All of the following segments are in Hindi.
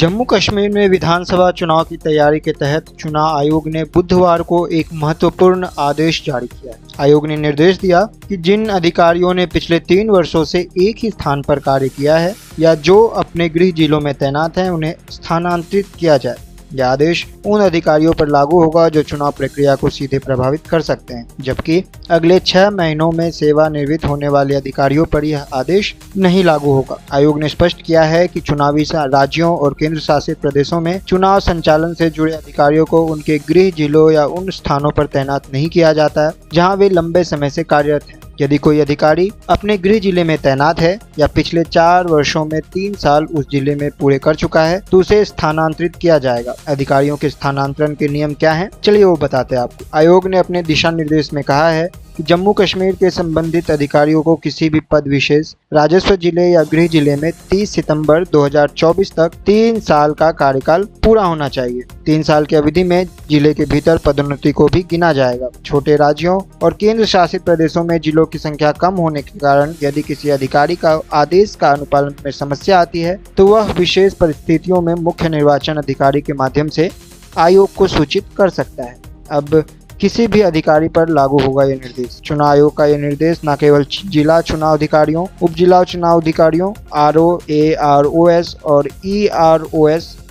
जम्मू कश्मीर में विधानसभा चुनाव की तैयारी के तहत चुनाव आयोग ने बुधवार को एक महत्वपूर्ण आदेश जारी किया है। आयोग ने निर्देश दिया कि जिन अधिकारियों ने पिछले 3 वर्षों से एक ही स्थान पर कार्य किया है या जो अपने गृह जिलों में तैनात हैं, उन्हें स्थानांतरित किया जाए। यह आदेश उन अधिकारियों पर लागू होगा जो चुनाव प्रक्रिया को सीधे प्रभावित कर सकते हैं, जबकि अगले 6 महीनों में सेवानिवृत्त होने वाले अधिकारियों पर यह आदेश नहीं लागू होगा। आयोग ने स्पष्ट किया है कि चुनावी राज्यों और केंद्र शासित प्रदेशों में चुनाव संचालन से जुड़े अधिकारियों को उनके गृह जिलों या उन स्थानों पर तैनात नहीं किया जाता है जहां वे लंबे समय से कार्यरत हैं। यदि कोई अधिकारी अपने गृह जिले में तैनात है या पिछले 4 वर्षों में 3 साल उस जिले में पूरे कर चुका है तो उसे स्थानांतरित किया जाएगा। अधिकारियों के स्थानांतरण के नियम क्या हैं? चलिए वो बताते हैं आपको। आयोग ने अपने दिशा निर्देश में कहा है कि जम्मू कश्मीर के संबंधित अधिकारियों को किसी भी पद विशेष राजस्व जिले या गृह जिले में 30 सितंबर 2024 तक 3 साल का कार्यकाल पूरा होना चाहिए। 3 साल की अवधि में जिले के भीतर पदोन्नति को भी गिना जाएगा। छोटे राज्यों और केंद्र शासित प्रदेशों में जिलों की संख्या कम होने के कारण यदि किसी अधिकारी का आदेश का अनुपालन में समस्या आती है तो वह विशेष परिस्थितियों में मुख्य निर्वाचन अधिकारी के माध्यम से आयोग को सूचित कर सकता है। अब किसी भी अधिकारी पर लागू होगा यह निर्देश। चुनाव आयोग का यह निर्देश न केवल जिला चुनाव अधिकारियों, उप जिला चुनाव अधिकारियों, RO, AROS और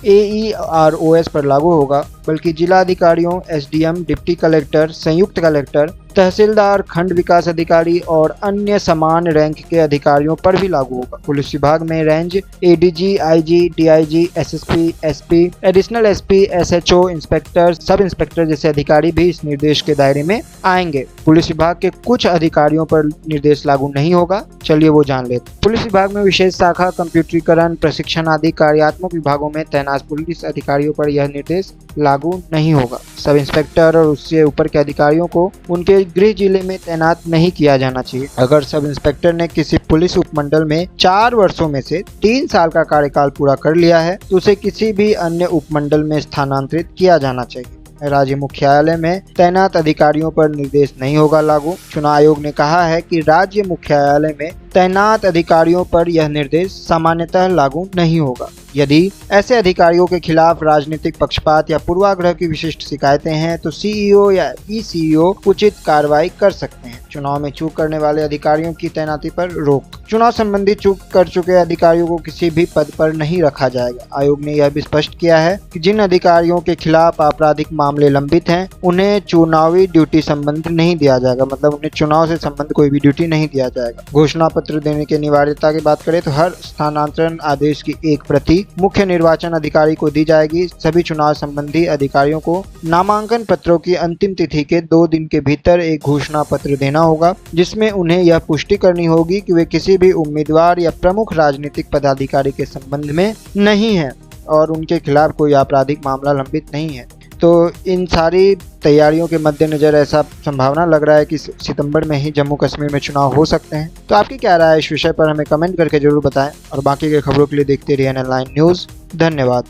AEROS पर लागू होगा, बल्कि जिला अधिकारियों, SDM, डिप्टी कलेक्टर, संयुक्त कलेक्टर, तहसीलदार, खंड विकास अधिकारी और अन्य समान रैंक के अधिकारियों पर भी लागू होगा। पुलिस विभाग में range ADG, IG, DIG, SSP, SP, additional SP, SHO, inspector, sub inspector जैसे अधिकारी भी इस निर्देश के दायरे में आएंगे। पुलिस विभाग के कुछ अधिकारियों पर निर्देश लागू नहीं होगा। चलिए वो जान लेते। पुलिस विभाग में विशेष शाखा, कंप्यूटरीकरण, प्रशिक्षण आदि कार्यात्मक विभागों में तैनात पुलिस अधिकारियों पर यह निर्देश लागू नहीं होगा। सब इंस्पेक्टर और उससे ऊपर के अधिकारियों को उनके गृह जिले में तैनात नहीं किया जाना चाहिए। अगर सब इंस्पेक्टर ने किसी पुलिस उपमंडल में 4 वर्षों में से 3 साल का कार्यकाल पूरा कर लिया है तो उसे किसी भी अन्य उपमंडल में स्थानांतरित किया जाना चाहिए। राज्य मुख्यालय में तैनात अधिकारियों पर निर्देश नहीं होगा लागू। चुनाव आयोग ने कहा है कि राज्य मुख्यालय में तैनात अधिकारियों पर यह निर्देश सामान्यतः लागू नहीं होगा। यदि ऐसे अधिकारियों के खिलाफ राजनीतिक पक्षपात या पूर्वाग्रह की विशिष्ट शिकायतें हैं तो CEO या ECO उचित कार्रवाई कर सकते हैं। चुनाव में चूक करने वाले अधिकारियों की तैनाती पर रोक। चुनाव संबंधी चूक कर चुके अधिकारियों को किसी भी पद पर नहीं रखा जाएगा। आयोग ने यह भी स्पष्ट किया है कि जिन अधिकारियों के खिलाफ आपराधिक मामले लंबित हैं उन्हें चुनावी ड्यूटी संबंध नहीं दिया जाएगा, मतलब उन्हें चुनाव से संबंध कोई भी ड्यूटी नहीं दिया जाएगा। घोषणा पत्र देने की अनिवार्यता की बात करें तो हर स्थानांतरण आदेश की एक प्रति मुख्य निर्वाचन अधिकारी को दी जाएगी। सभी चुनाव संबंधी अधिकारियों को नामांकन पत्रों की अंतिम तिथि के 2 दिन के भीतर एक घोषणा पत्र देना होगा, जिसमें उन्हें यह पुष्टि करनी होगी कि वे किसी भी उम्मीदवार या प्रमुख राजनीतिक पदाधिकारी के संबंध में नहीं है और उनके खिलाफ कोई आपराधिक मामला लंबित नहीं है। तो इन सारी तैयारियों के मद्देनजर ऐसा संभावना लग रहा है कि सितंबर में ही जम्मू कश्मीर में चुनाव हो सकते हैं। तो आपकी क्या राय है इस विषय पर हमें कमेंट करके जरूर बताएं और बाकी के खबरों के लिए देखते रहिए NL9 न्यूज़। धन्यवाद।